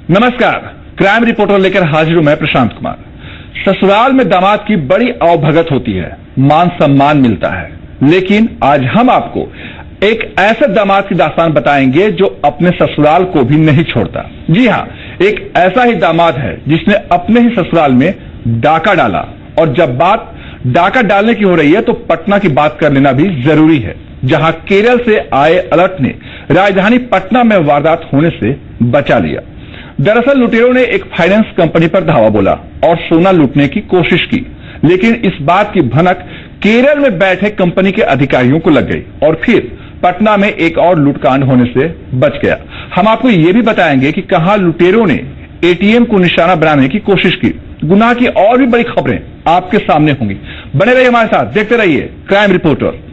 नमस्कार, crime reporter लेकर हाजिर हूं मैं प्रशांत कुमार। ससुराल में दामाद की बड़ी अवभगत होती है, मान सम्मान मिलता है, लेकिन आज हम आपको एक ऐसे दामाद की दास्तान बताएंगे जो अपने ससुराल को भी नहीं छोड़ता। जी हां, एक ऐसा ही दामाद है जिसने अपने ही ससुराल में डाका डाला, और जब बात डाका डालने की हो रही है तो पटना की बात कर लेना भी जरूरी है, जहां केरल से आए अलर्ट ने राजधानी पटना में वारदात होने से बचा लिया। दरअसल लुटेरों ने एक फाइनेंस कंपनी पर धावा बोला और सोना लूटने की कोशिश की, लेकिन इस बात की भनक केरल में बैठे कंपनी के अधिकारियों को लग गई और फिर पटना में एक और लूटकांड होने से बच गया। हम आपको ये भी बताएंगे कि कहां लुटेरों ने एटीएम को निशाना बनाने की कोशिश की। गुनाह की और भी बड़ी खबरें आपके सामने होंगी। बने रहिए हमारे साथ, देखते रहिए क्राइम रिपोर्टर।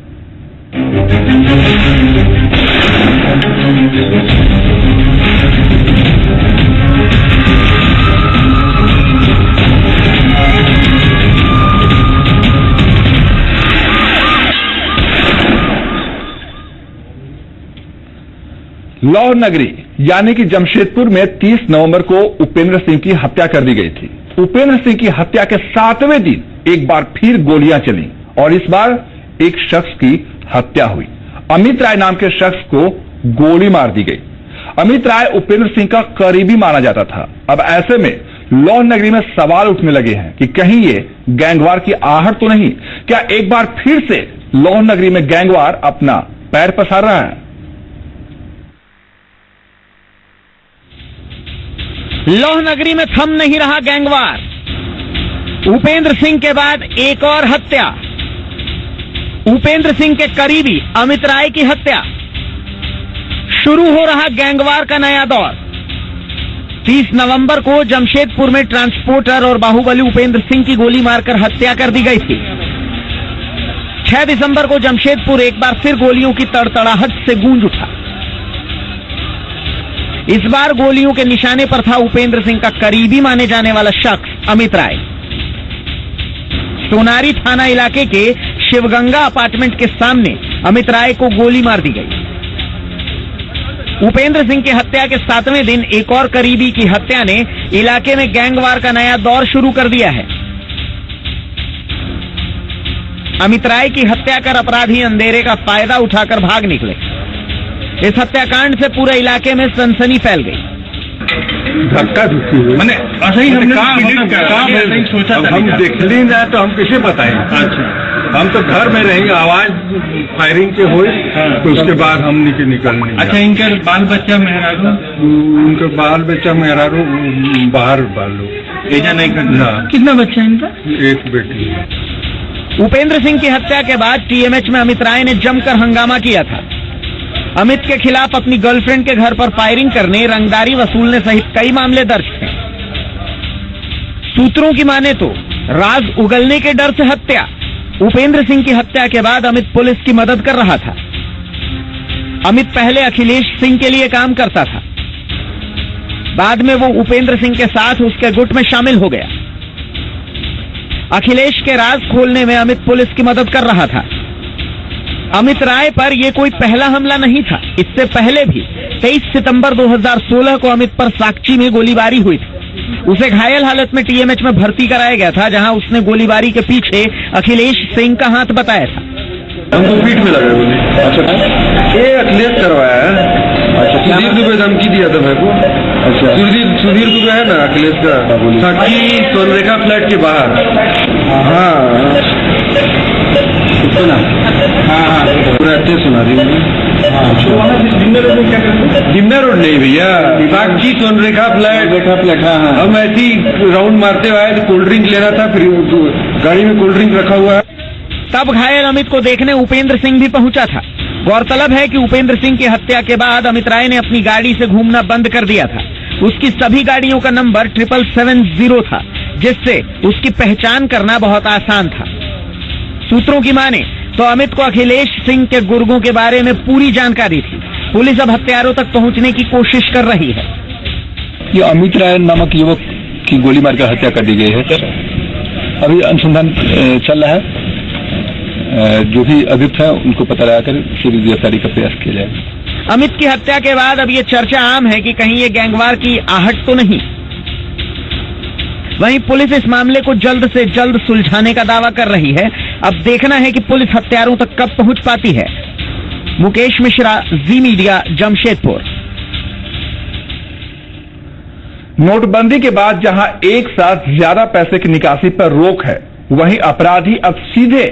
लाहौर नगरी यानी कि जमशेदपुर में 30 नवंबर को उपेंद्र सिंह की हत्या कर दी गई थी। उपेंद्र सिंह की हत्या के 7वें दिन एक बार फिर गोलियां चली और इस बार एक शख्स की हत्या हुई। अमित राय नाम के शख्स को गोली मार दी गई। अमित राय उपेंद्र सिंह का करीबी माना जाता था। अब ऐसे में लाहौर नगरी में सवाल उठने लगे हैं कि कहीं ये गैंगवार की आहट तो नहीं? क्या एक बार फिर से लाहौर नगरी में गैंगवार अपना पैर पसार रहा है? लाहौर नगरी में थम नहीं रहा गैंगवार। उपेंद्र सिंह के बाद एक और हत्या। उपेंद्र सिंह के करीबी अमित राय की हत्या। शुरू हो रहा गैंगवार का नया दौर। 30 नवंबर को जमशेदपुर में ट्रांसपोर्टर और बाहुबली उपेंद्र सिंह की गोली मारकर हत्या कर दी गई थी। 6 दिसंबर को जमशेदपुर एक बार फिर गोलियों की तड़तड़ाहट से गूंज उठा। इस बार गोलियों के निशाने पर था उपेंद्र सिंह का करीबी माने जाने वाला शख्स अमित राय। सोनारी थाना इलाके के शिवगंगा अपार्टमेंट के सामने अमित राय को गोली मार दी गई। उपेंद्र सिंह की हत्या के 7वें दिन एक और करीबी की हत्या ने इलाके में गैंगवार का नया दौर शुरू कर दिया है। अमित राय की हत्या कर अपराधी अंधेरे का फायदा उठाकर भाग निकले। इस हत्याकांड से पूरे इलाके में सनसनी फैल गई। धक्का धुक्की हुई, मैंने असही हमने सोचा था, हम देख नहीं रहे तो हम कैसे बताएं? अच्छा, हम तो घर में रहेंगे, आवाज फायरिंग के हुई तो उसके बाद हम निकलने। अच्छा, इनके बाल बच्चा मेहरारू? उनके बाल बच्चा मेहरारू बाहर बालो एजा नहीं करना। कितना बच्चा है इनका? एक बेटी। उपेंद्र सिंह की हत्या के बाद टीएमएच में अमित राय ने जमकर हंगामा किया था। अमित के खिलाफ अपनी गर्लफ्रेंड के घर पर फायरिंग करने, रंगदारी वसूलने सहित कई मामले दर्ज थे। सूत्रों की माने तो राज उगलने के डर से हत्या। उपेंद्र सिंह की हत्या के बाद अमित पुलिस की मदद कर रहा था। अमित पहले अखिलेश सिंह के लिए काम करता था, बाद में वो उपेंद्र सिंह के साथ उसके गुट में शामिल हो गया। अखिलेश के राज खोलने में अमित पुलिस की मदद कर रहा था। अमित राय पर यह कोई पहला हमला नहीं था। इससे पहले भी 23 सितंबर 2016 को अमित पर साकची में गोलीबारी हुई थी। उसे घायल हालत में टीएमएच में भर्ती कराया गया था, जहां उसने गोलीबारी के पीछे अखिलेश सिंह का हाथ बताया था। हमको पीठ में लगा गोली। अच्छा, ये अखिलेश करवाया है। अच्छा, सुधीर दुबे धमकी दिया था मेरे को। अच्छा, सुधीर दुबे है ना अखिलेश का, साक्षी सोनरेखा फ्लैट के बाहर। हाँ सुना, हाँ पूरा अच्छे सुना रही जिम्ना रोड नहीं भैया, साक्षी सोनरेखा फ्लैट। हाँ, हम ऐसी राउंड मारते हुए आए तो कोल्ड ड्रिंक लेना था, फिर गाड़ी में कोल्ड ड्रिंक रखा हुआ है। तब घायल अमित को देखने उपेंद्र सिंह भी पहुंचा था। गौरतलब है कि उपेंद्र सिंह की हत्या के बाद अमित राय ने अपनी गाड़ी से घूमना बंद कर दिया था। उसकी सभी गाड़ियों का नंबर 777 था, जिससे उसकी पहचान करना बहुत आसान था। सूत्रों की माने तो अमित को अखिलेश सिंह के गुर्गों के बारे में पूरी जानकारी थी। पुलिस अब हत्यारों तक पहुंचने की कोशिश कर रही है। ये अमित राय नामक युवक की गोली मारकर हत्या कर दी गई है। अभी अनुसंधान चल रहा है। जो भी अभियुक्त है उनको पता लगाकर फिर गिरफ्तारी का प्रयास किया जाएगा। अमित की हत्या के बाद अब ये चर्चा आम है कि कहीं ये गैंगवार की आहट तो नहीं। वहीं पुलिस इस मामले को जल्द से जल्द सुलझाने का दावा कर रही है। अब देखना है कि पुलिस हत्यारों तक कब पहुंच पाती है। मुकेश मिश्रा, जी मीडिया, जमशेदपुर। नोटबंदी के बाद जहां एक साथ ज्यादा पैसे की निकासी पर रोक है, वहीं अपराधी अब सीधे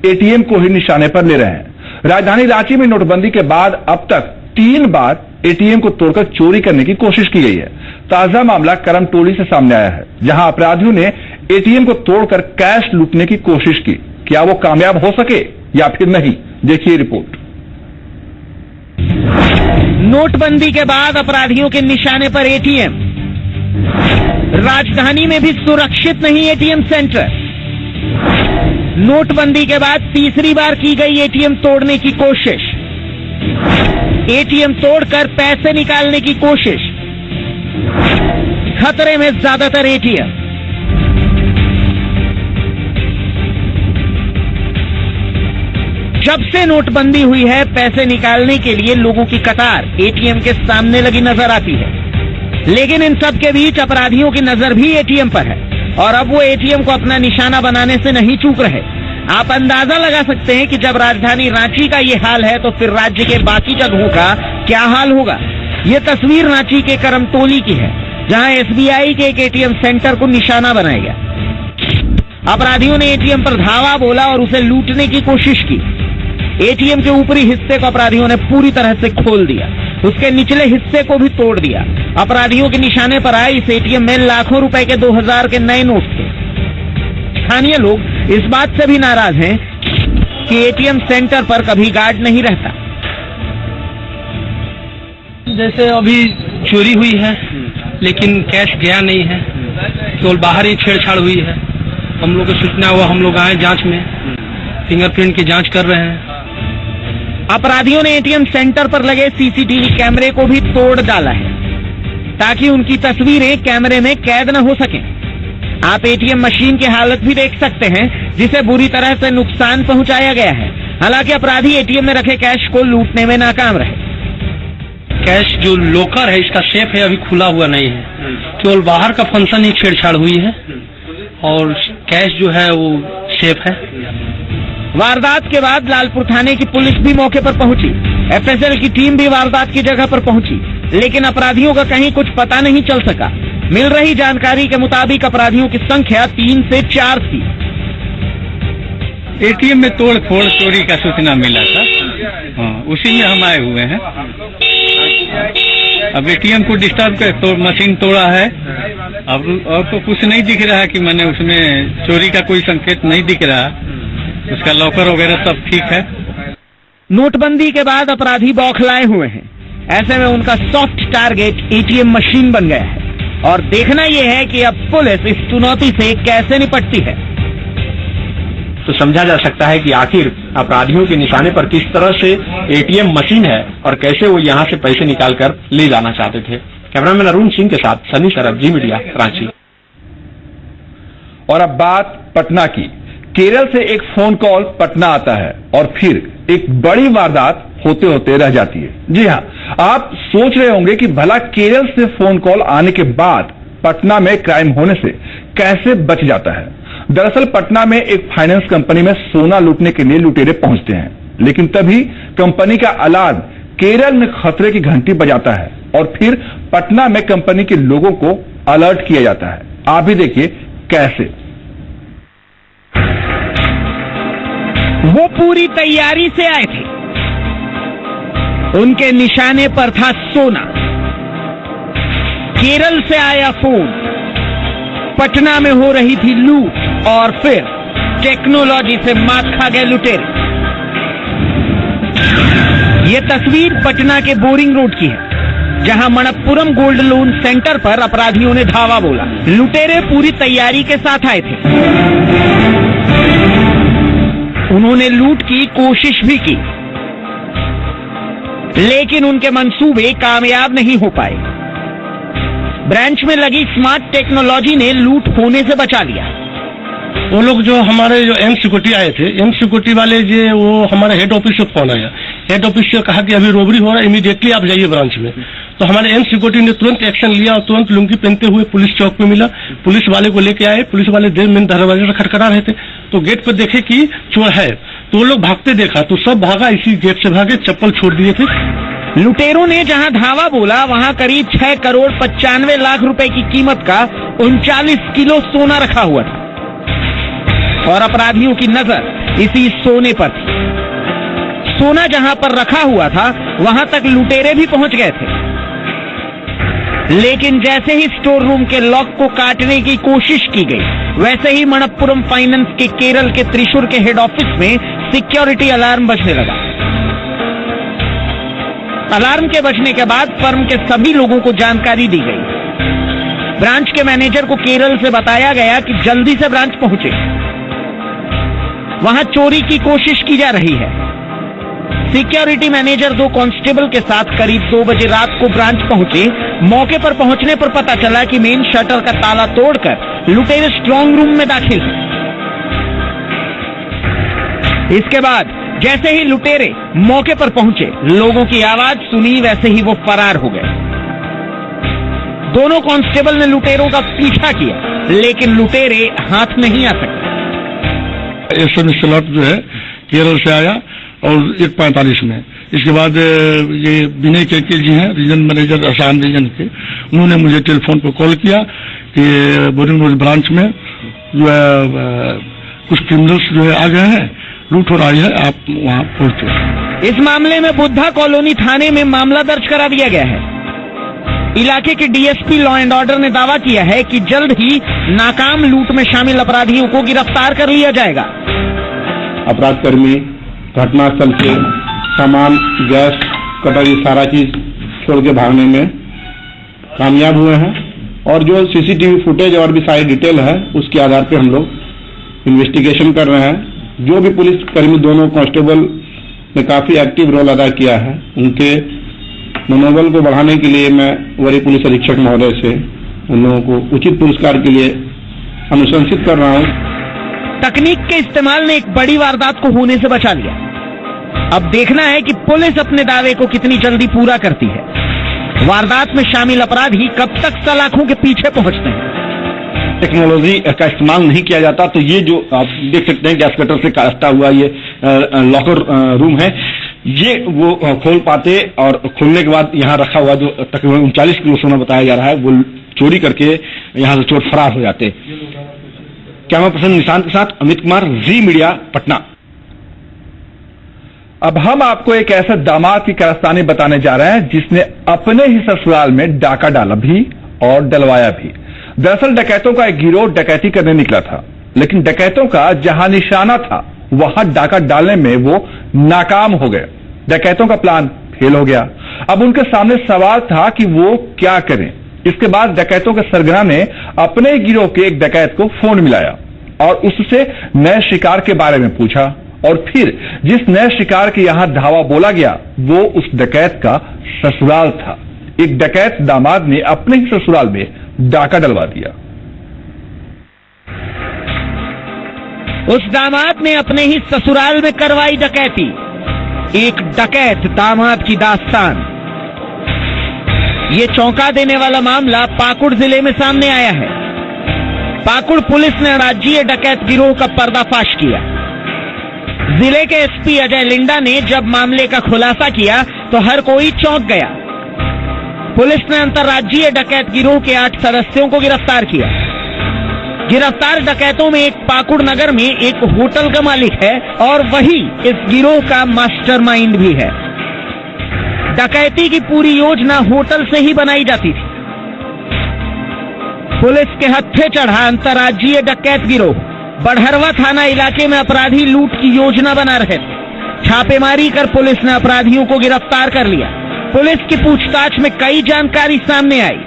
एटीएम को ही निशाने पर ले रहे हैं। राजधानी रांची में नोटबंदी के बाद अब तक 3 बार एटीएम को तोड़कर चोरी करने की कोशिश की गई है। ताजा मामला करमटोली से सामने आया है, जहां अपराधियों ने एटीएम को तोड़कर कैश लूटने की कोशिश की। क्या वो कामयाब हो सके या फिर नहीं, देखिए रिपोर्ट। नोटबंदी के बाद अपराधियों के निशाने पर एटीएम। राजधानी में भी सुरक्षित नहीं एटीएम सेंटर। नोटबंदी के बाद तीसरी बार की गई एटीएम तोड़ने की कोशिश। एटीएम तोड़कर पैसे निकालने की कोशिश। खतरे में ज्यादातर एटीएम। जब से नोटबंदी हुई है, पैसे निकालने के लिए लोगों की कतार एटीएम के सामने लगी नजर आती है। लेकिन इन सब के बीच अपराधियों की नजर भी एटीएम पर है और अब वो एटीएम को अपना निशाना बनाने से नहीं चूक रहे। आप अंदाजा लगा सकते हैं कि जब राजधानी रांची का ये हाल है तो फिर राज्य के बाकी जगहों का क्या हाल होगा। ये तस्वीर रांची के करमटोली की है, जहां एसबीआई के एक एटीएम सेंटर को निशाना बनाया गया। अपराधियों ने एटीएम पर धावा बोला और उसे लूटने की कोशिश की। एटीएम के ऊपरी हिस्से को अपराधियों ने पूरी तरह से खोल दिया, उसके निचले हिस्से को भी तोड़ दिया। अपराधियों के निशाने पर आए इस एटीएम में लाखों रुपए के 2000 के नए नोट थे। स्थानीय लोग इस बात से भी नाराज हैं कि एटीएम सेंटर पर कभी गार्ड नहीं रहता। जैसे अभी चोरी हुई है लेकिन कैश गया नहीं है, केवल बाहर ही छेड़छाड़ हुई है। हम लोग को सूचना हुआ, हम लोग आए जांच में, फिंगरप्रिंट की जांच कर रहे हैं। अपराधियों ने एटीएम सेंटर पर लगे सीसीटीवी कैमरे को भी तोड़ डाला है ताकि उनकी तस्वीरें कैमरे में कैद न हो सकें। आप एटीएम मशीन की हालत भी देख सकते हैं, जिसे बुरी तरह से नुकसान पहुंचाया गया है। हालांकि अपराधी एटीएम में रखे कैश को लूटने में नाकाम रहे। कैश जो लॉकर है, इसका सेफ है, अभी खुला हुआ नहीं है, केवल बाहर का फंक्शन ही छेड़छाड़ हुई है और कैश जो है वो सेफ है। वारदात के बाद लालपुर थाने की पुलिस भी मौके पर पहुंची। एफएसएल की टीम भी वारदात की जगह पर पहुंची, लेकिन अपराधियों का कहीं कुछ पता नहीं चल सका। मिल रही जानकारी के मुताबिक अपराधियों की संख्या 3 से 4 थी। एटीएम में तोड़ फोड़ चोरी का सूचना मिला था, उसी में हम आए हुए हैं। अब एटीएम को डिस्टर्ब कर तो मशीन तोड़ा है। अब तो कुछ नहीं दिख रहा है कि मैंने उसमें चोरी का कोई संकेत नहीं दिख रहा। उसका लॉकर वगैरह सब ठीक है। नोटबंदी के बाद अपराधी बौखलाए हुए हैं। ऐसे में उनका सॉफ्ट टारगेट एटीएम मशीन बन गया है और देखना यह है कि अब पुलिस इस चुनौती से कैसे निपटती है। तो समझा जा सकता है कि आखिर अपराधियों के निशाने पर किस तरह से एटीएम मशीन है और कैसे वो यहाँ से पैसे निकालकर ले जाना चाहते थे। कैमरामैन अरुण सिंह के साथ सनी सरब, जी मीडिया, रांची। और अब बात पटना की। केरल से एक फोन कॉल पटना आता है और फिर एक बड़ी वारदात होते होते रह जाती है। जी हां, आप सोच रहे होंगे कि भला केरल से फोन कॉल आने के बाद पटना में क्राइम होने से कैसे बच जाता है। दरअसल पटना में एक फाइनेंस कंपनी में सोना लूटने के लिए लुटेरे पहुंचते हैं, लेकिन तभी कंपनी का अलार्म केरल में खतरे की घंटी बजाता है और फिर पटना में कंपनी के लोगों को अलर्ट किया जाता है। आप भी देखिए कैसे। वो पूरी तैयारी से आए थे। उनके निशाने पर था सोना। केरल से आया फोन। पटना में हो रही थी लूट और फिर टेक्नोलॉजी से मात खा गए लुटेरे। ये तस्वीर पटना के बोरिंग रोड की है, जहां मणप्पुरम गोल्ड लोन सेंटर पर अपराधियों ने धावा बोला। लुटेरे पूरी तैयारी के साथ आए थे। उन्होंने लूट की कोशिश भी की, लेकिन उनके मंसूबे कामयाब नहीं हो पाए। ब्रांच में लगी स्मार्ट टेक्नोलॉजी ने लूट होने से बचा लिया। वो लोग जो हमारे जो एम सिक्योरिटी आए थे, एम सिक्योरिटी वाले जो वो हमारे हेड ऑफिस से फोन आया हेड ऑफिस से कहा कि अभी रोबरी हो रहा है, इमीडिएटली आप जाइए ब्रांच में। तो हमारे एम सिक्योरिटी ने तुरंत एक्शन लिया और तुरंत लुंगी पहनते हुए पुलिस चौक पे मिला, पुलिस वाले को लेके आए। पुलिस वाले देर में दरवाजे से खटखटा रहे थे, तो गेट पर देखे कि चोर है, तो वो लोग भागते देखा तो सब भागा, इसी गेट से भागे, चप्पल छोड़ दिए थे। लुटेरों ने जहां धावा बोला वहां करीब 6 करोड़ 95 लाख रुपए की कीमत का 39 किलो सोना रखा हुआ था और अपराधियों की नजर इसी सोने पर थी। सोना जहां पर रखा हुआ था वहां तक लुटेरे भी पहुंच गए थे, लेकिन जैसे ही स्टोर रूम के लॉक को काटने की कोशिश की गई, वैसे ही मणप्पुरम फाइनेंस के केरल के त्रिशूर के हेड ऑफिस में सिक्योरिटी अलार्म बजने लगा। अलार्म के बजने के बाद फर्म के सभी लोगों को जानकारी दी गई। ब्रांच के मैनेजर को केरल से बताया गया कि जल्दी से ब्रांच पहुंचे, वहां चोरी की कोशिश की जा रही है। सिक्योरिटी मैनेजर 2 कांस्टेबल के साथ करीब 2 बजे रात को ब्रांच पहुंचे। मौके पर पहुंचने पर पता चला कि मेन शटर का ताला तोड़कर लुटेरे स्ट्रांग रूम में दाखिल हैं। इसके बाद जैसे ही लुटेरे मौके पर पहुंचे, लोगों की आवाज सुनी, वैसे ही वो फरार हो गए। दोनों कांस्टेबल ने लुटेरों का पीछा किया, लेकिन लुटेरे हाथ नहीं आ सके। एसएमएस स्लॉट जो है केरल से आया और 1:45 में। इसके बाद ये विनय केके जी हैं, रीजन मैनेजर आसाम रीजन के, उन्होंने मुझे टेलीफोन पर कॉल किया कि बोरिंग रोड ब्रांच में जो है कुछ क्रिमिनल्स जो है आ गए हैं, लूट हो रही है, आप वहां पहुंचे। इस मामले में बुद्धा कॉलोनी थाने में मामला दर्ज करा दिया गया है। इलाके के डीएसपी लॉ एंड ऑर्डर ने दावा किया है कि जल्द ही नाकाम लूट में शामिल अपराधियों को गिरफ्तार कर लिया जाएगा। अपराध कर्मी घटनास्थल से सामान, गैस, कटोरी, सारा चीज छोड़ के भागने में कामयाब हुए हैं और जो सीसीटीवी फुटेज और भी सारी डिटेल है उसके आधार पर हम लोग इन्वेस्टिगेशन कर रहे हैं। जो भी पुलिस कर्मी, दोनों कांस्टेबल ने काफी एक्टिव रोल अदा किया है। उनके मनोबल को बढ़ाने के लिए मैं वरीय पुलिस अधीक्षक महोदय से उन लोगों को उचित पुरस्कार के लिए अनुशंसित कर रहा हूं। तकनीक के इस्तेमाल ने एक बड़ी वारदात को होने से बचा लिया। अब देखना है कि पुलिस अपने दावे को कितनी जल्दी पूरा करती है। वारदात में शामिल अपराधी कब तक सलाखों के पीछे पहुंचते हैं। टेक्नोलॉजी का इस्तेमाल नहीं किया जाता, तो ये जो आप देख सकते हैं गैस कटर से काटा हुआ ये लॉकर रूम है, ये वो खोल पाते और खोलने के बाद यहाँ रखा हुआ जो तकरीबन 39 किलो सोना बताया जा रहा है वो चोरी करके यहाँ से चोर फरार हो जाते। कैमरा पर्सन निशांत के साथ अमित कुमार, जी मीडिया, पटना। अब हम आपको एक ऐसे दामाद की कारस्तानी बताने जा रहे हैं जिसने अपने ही ससुराल में डाका डाला भी और डलवाया भी। दरअसल डकैतों का एक गिरोह डकैती करने निकला था, लेकिन डकैतों का जहां निशाना था वहां डाका डालने में वो नाकाम हो गए। डकैतों का प्लान फेल हो गया। अब उनके सामने सवाल था कि वो क्या करें। इसके बाद डकैतों के सरगना ने अपने ही गिरोह के एक डकैत को फोन मिलाया और उससे नए शिकार के बारे में पूछा और फिर जिस नए शिकार के यहां धावा बोला गया वो उस डकैत का ससुराल था। एक डकैत दामाद ने अपने ही ससुराल में डाका डलवा दिया। उस दामाद ने अपने ही ससुराल में करवाई डकैती। एक डकैत दामाद की दास्तान। ये चौंका देने वाला मामला पाकुड़ जिले में सामने आया है। पाकुड़ पुलिस ने राज्य डकैत गिरोह का पर्दाफाश किया। जिले के एसपी अजय लिंडा ने जब मामले का खुलासा किया तो हर कोई चौंक गया। पुलिस ने अंतर्राज्यीय डकैत गिरोह के 8 सदस्यों को गिरफ्तार किया। गिरफ्तार डकैतों में एक पाकुड़ नगर में एक होटल का मालिक है और वही इस गिरोह का मास्टरमाइंड भी है। डकैती की पूरी योजना होटल से ही बनाई जाती थी। पुलिस के हत्थे चढ़ा अंतर्राज्यीय डकैत गिरोह। बड़हरवा थाना इलाके में अपराधी लूट की योजना बना रहे थे। छापेमारी कर पुलिस ने अपराधियों को गिरफ्तार कर लिया। पुलिस की पूछताछ में कई जानकारी सामने आई।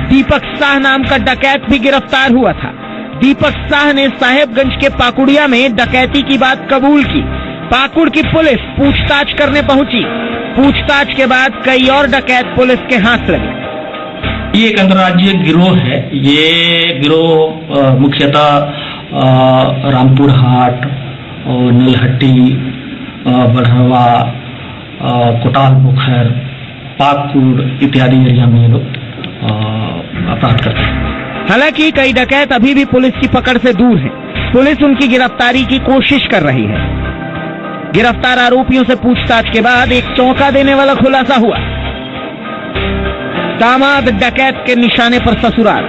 दीपक शाह नाम का डकैत भी गिरफ्तार हुआ था। दीपक शाह ने साहेबगंज के पाकुड़िया में डकैती की बात कबूल की। पाकुड़ की पुलिस पूछताछ करने पहुंची। पूछताछ के बाद कई और डकैत पुलिस के हाथ लगे। ये एक अंतर्राज्यीय गिरोह है। ये गिरोह मुख्यतः रामपुर हाट और नलहट्टी, बड़हरवा, कोटाल पोखर, पाकुड़ इत्यादि एरिया में ये लोग अपराध करते हैं। हालांकि कई डकैत अभी भी पुलिस की पकड़ से दूर हैं। पुलिस उनकी गिरफ्तारी की कोशिश कर रही है। गिरफ्तार आरोपियों से पूछताछ के बाद एक चौंका देने वाला खुलासा हुआ। दामाद डकैत के निशाने पर ससुराल।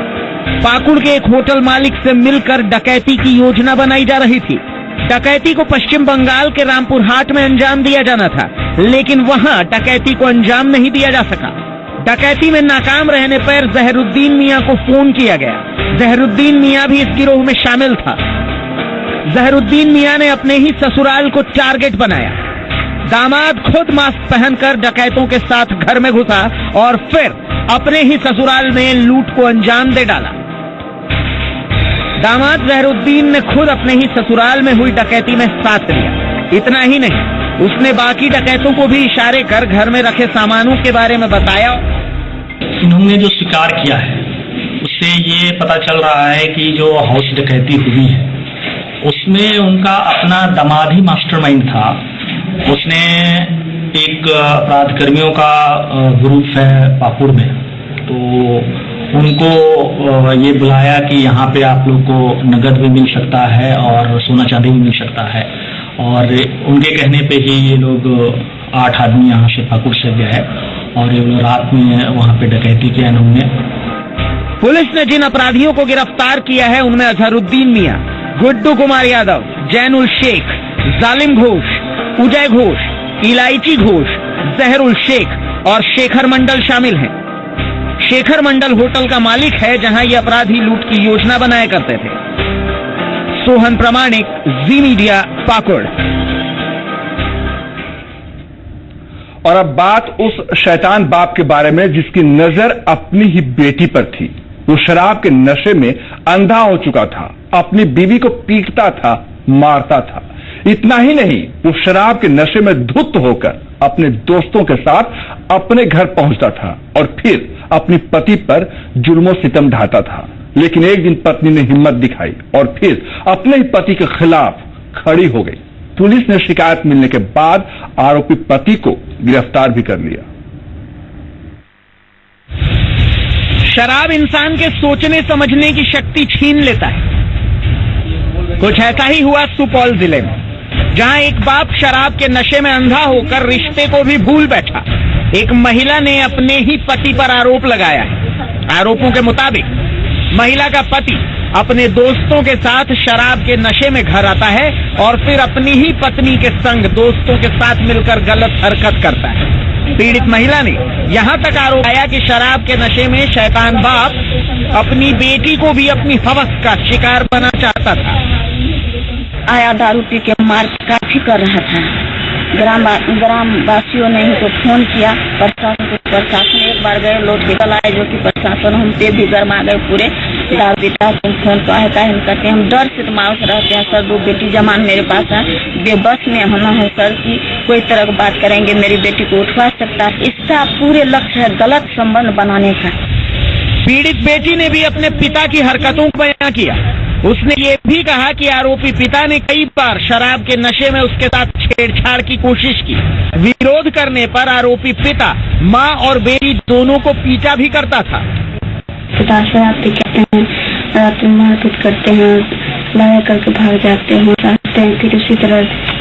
पाकुड़ के एक होटल मालिक से मिलकर डकैती की योजना बनाई जा रही थी। डकैती को पश्चिम बंगाल के रामपुर हाट में अंजाम दिया जाना था, लेकिन वहां डकैती को अंजाम नहीं दिया जा सका। डकैती में नाकाम रहने पर जहरुद्दीन मियां को फोन किया गया। जहरुद्दीन मियां भी इस गिरोह में शामिल था। जहरुद्दीन मियां ने अपने ही ससुराल को टारगेट बनाया। दामाद खुद मास्क पहनकर डकैतों के साथ घर में घुसा और फिर अपने ही ससुराल में लूट को अंजाम दे डाला। दामाद जहरुद्दीन ने खुद अपने ही ससुराल में हुई डकैती में साथ लिया। इतना ही नहीं, उसने बाकी डकैतों को भी इशारे कर घर में रखे सामानों के बारे में बताया। इन्होंने जो शिकार किया है उससे ये पता चल रहा है कि जो हाउस डकैती हुई है उसमें उनका अपना दामाद ही मास्टरमाइंड था। उसने एक अपराध कर्मियों का ग्रुप है पाकुड़ में, तो उनको ये बुलाया कि यहाँ पे आप लोग को नगद भी मिल सकता है और सोना चांदी भी मिल सकता है, और उनके कहने पे ही ये लोग 8 आदमी यहाँ से पाकुड़ से गए और ये लोग रात में वहाँ पे डकैती किया इन्होंने। पुलिस ने जिन अपराधियों को गिरफ्तार किया है उनमें अजहरुद्दीन मियां, गुड्डू कुमार यादव, जैनुल शेख, जालिम घोष, उदय घोष, इलायची घोष, जहरुल शेख और शेखर मंडल शामिल हैं। शेखर मंडल होटल का मालिक है जहां ये अपराधी लूट की योजना बनाया करते थे। सोहन प्रमाणिक, जी मीडिया, पाकुड़। और अब बात उस शैतान बाप के बारे में जिसकी नजर अपनी ही बेटी पर थी। वो शराब के नशे में अंधा हो चुका था, अपनी बीवी को पीटता था, मारता था। इतना ही नहीं, वो शराब के नशे में धुत होकर अपने दोस्तों के साथ अपने घर पहुंचता था और फिर अपनी पति पर जुल्मों सितम ढाता था। लेकिन एक दिन पत्नी ने हिम्मत दिखाई और फिर अपने ही पति के खिलाफ खड़ी हो गई। पुलिस ने शिकायत मिलने के बाद आरोपी पति को गिरफ्तार भी कर लिया। शराब इंसान के सोचने समझने की शक्ति छीन लेता है। कुछ ऐसा ही हुआ सुपौल जिले में, जहां एक बाप शराब के नशे में अंधा होकर रिश्ते को भी भूल बैठा। एक महिला ने अपने ही पति पर आरोप लगाया है। आरोपों के मुताबिक महिला का पति अपने दोस्तों के साथ शराब के नशे में घर आता है और फिर अपनी ही पत्नी के संग दोस्तों के साथ मिलकर गलत हरकत करता है। पीड़ित महिला ने यहां तक आरोप लगाया कि शराब के नशे में शैतान बाप अपनी बेटी को भी अपनी हवस का शिकार बना चाहता था। आया दारू पी के मार काफी कर रहा था। ग्राम वासियों ने इनको फोन किया, प्रशासन एक बार गए, लौट के कल आए, जो कि प्रशासन हम पे भी गरमा गए पूरे। दारू पीता तुम फोन तो आए हम करते, हम डर से माउस रहते हैं सर। 2 बेटी जमान मेरे पास है, बेबस में हम है सर की कोई तरह की बात करेंगे मेरी बेटी को उठवा सकता है। इसका पूरे लक्ष्य है गलत संबंध बनाने का। पीड़ित बेटी ने भी अपने पिता की हरकतों को बयां किया। उसने ये भी कहा कि आरोपी पिता ने कई बार शराब के नशे में उसके साथ छेड़छाड़ की कोशिश की। विरोध करने पर आरोपी पिता मां और बेटी दोनों को पीटा भी करता था। पिता शराब पीते हैं, रात में मारपीट करते हैं, लड़ाई करके भाग जाते हैं, रहते हैं। फिर उसी तरह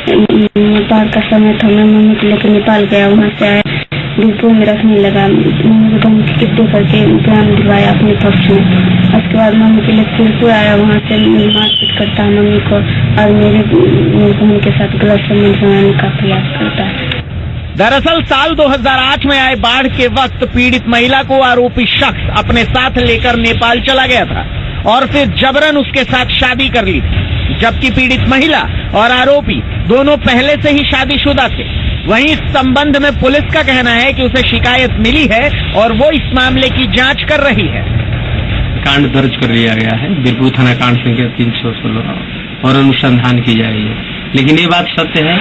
नेपाल का समय था, मैं मम्मी को लेकर नेपाल गया, वहाँ से आया, डिपो में रखने लगा। मम्मी को धमकी कितने करके बयान दिलवाया अपने पक्ष में। उसके बाद मम्मी के लिए पुरपुर आया, वहाँ से मारपीट करता है मम्मी को और मेरे बहन के साथ गलत संबंध बनाने का प्रयास करता है। दरअसल साल 2008 में आए बाढ़ के वक्त पीड़ित महिला को आरोपी शख्स अपने साथ लेकर नेपाल चला गया था और फिर जबरन उसके साथ शादी कर ली थी। जबकि पीड़ित महिला और आरोपी दोनों पहले से ही शादीशुदा थे। वहीं इस संबंध में पुलिस का कहना है कि उसे शिकायत मिली है और वो इस मामले की जांच कर रही है। कांड दर्ज कर लिया गया है, बीरपुर थाना कांड संख्या 316 और अनुसंधान की जा रही है। लेकिन ये बात सत्य है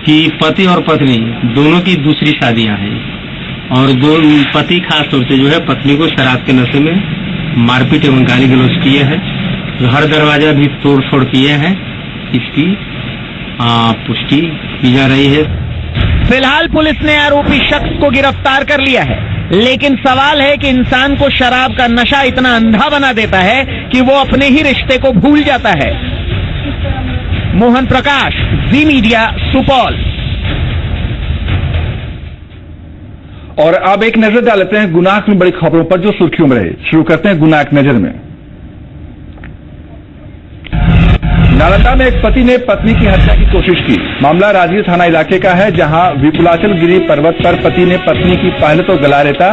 कि पति और पत्नी दोनों की दूसरी शादियां हैं और पति खास तौर से जो है पत्नी को शराब के नशे में मारपीट एवं गाली गलौज किए हैं। घर दरवाजा भी तोड़ फोड़ किए हैं। इसकी पुष्टि की जा रही है। फिलहाल पुलिस ने आरोपी शख्स को गिरफ्तार कर लिया है, लेकिन सवाल है कि इंसान को शराब का नशा इतना अंधा बना देता है कि वो अपने ही रिश्ते को भूल जाता है। मोहन प्रकाश, जी मीडिया, सुपौल। और अब एक नजर डालते हैं गुनाह की बड़ी खबरों पर जो सुर्खियों में रहे। शुरू करते हैं गुनाह एक नजर में। नालंदा में एक पति ने पत्नी की हत्या की कोशिश की। मामला राजगीर थाना इलाके का है, जहां विपुलाचल गिरी पर्वत पर पति ने पत्नी की पहले तो गला रेता,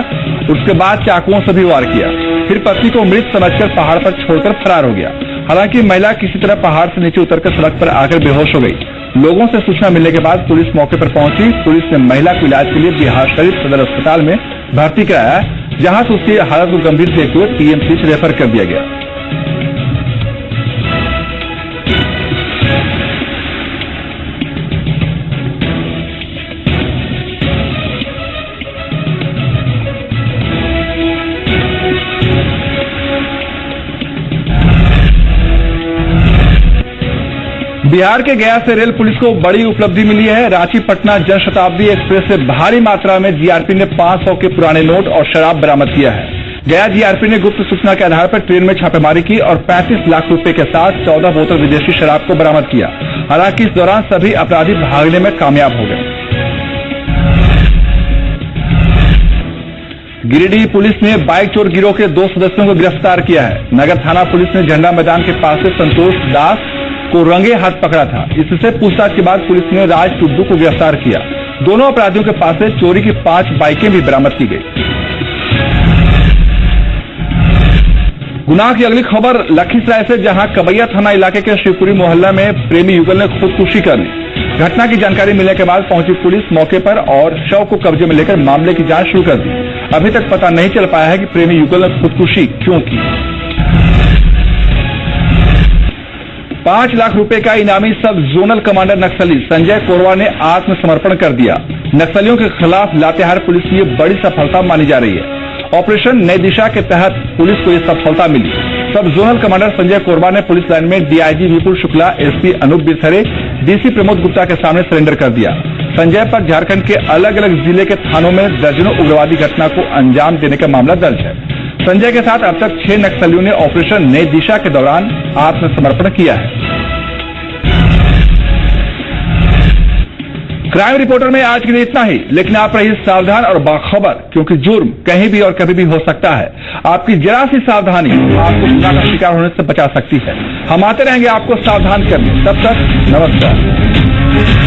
उसके बाद चाकुओं से भी वार किया, फिर पत्नी को मृत समझकर पहाड़ पर छोड़कर फरार हो गया। हालांकि महिला किसी तरह पहाड़ से नीचे उतरकर सड़क पर आकर बेहोश हो गई। लोगों से सूचना मिलने के बाद पुलिस मौके पर पहुंची। पुलिस ने महिला को इलाज के लिए बिहारशरीफ सदर अस्पताल में भर्ती कराया, जहां से उसकी हालत को गंभीर देखते हुए पीएमसीएच रेफर कर दिया गया। बिहार के गया से रेल पुलिस को बड़ी उपलब्धि मिली है। रांची पटना जनशताब्दी एक्सप्रेस से भारी मात्रा में जीआरपी ने 500 के पुराने नोट और शराब बरामद किया है। गया जीआरपी ने गुप्त सूचना के आधार पर ट्रेन में छापेमारी की और 35 लाख रुपए के साथ 14 बोतल विदेशी शराब को बरामद किया। हालांकि इस दौरान सभी अपराधी भागने में कामयाब हो गए। गिरिडीह पुलिस ने बाइक चोर गिरोह के 2 सदस्यों को गिरफ्तार किया है। नगर थाना पुलिस ने झंडा मैदान के पास से संतोष दास को रंगे हाथ पकड़ा था। इससे पूछताछ के बाद पुलिस ने राज टुड्डू को गिरफ्तार किया। दोनों अपराधियों के पास से चोरी की 5 बाइकें भी बरामद की गई। गुनाह की अगली खबर लखीसराय से, जहां कबैया थाना इलाके के शिवपुरी मोहल्ला में प्रेमी युगल ने खुदकुशी कर ली। घटना की जानकारी मिलने के बाद पहुंची पुलिस मौके पर और शव को कब्जे में लेकर मामले की जांच शुरू कर दी। अभी तक पता नहीं चल पाया है कि प्रेमी युगल ने खुदकुशी क्यों की। 5 लाख रुपए का इनामी सब जोनल कमांडर नक्सली संजय कोरवा ने आत्मसमर्पण कर दिया। नक्सलियों के खिलाफ लातेहार पुलिस की बड़ी सफलता मानी जा रही है। ऑपरेशन नई दिशा के तहत पुलिस को यह सफलता मिली। सब जोनल कमांडर संजय कोरवा ने पुलिस लाइन में डीआईजी विपुल शुक्ला, एसपी अनूप बिरथरे, डीसी प्रमोद गुप्ता के सामने सरेंडर कर दिया। संजय पर झारखंड के अलग अलग जिले के थानों में दर्जनों उग्रवादी घटना को अंजाम देने का मामला दर्ज है। संजय के साथ अब तक 6 नक्सलियों ने ऑपरेशन नई दिशा के दौरान आत्मसमर्पण किया है। क्राइम रिपोर्टर में आज के लिए इतना ही, लेकिन आप रहिए सावधान और बाखबर, क्योंकि जुर्म कहीं भी और कभी भी हो सकता है। आपकी जरा सी सावधानी आपको गुनाह का शिकार होने से बचा सकती है। हम आते रहेंगे आपको सावधान करने। तब तक नमस्कार।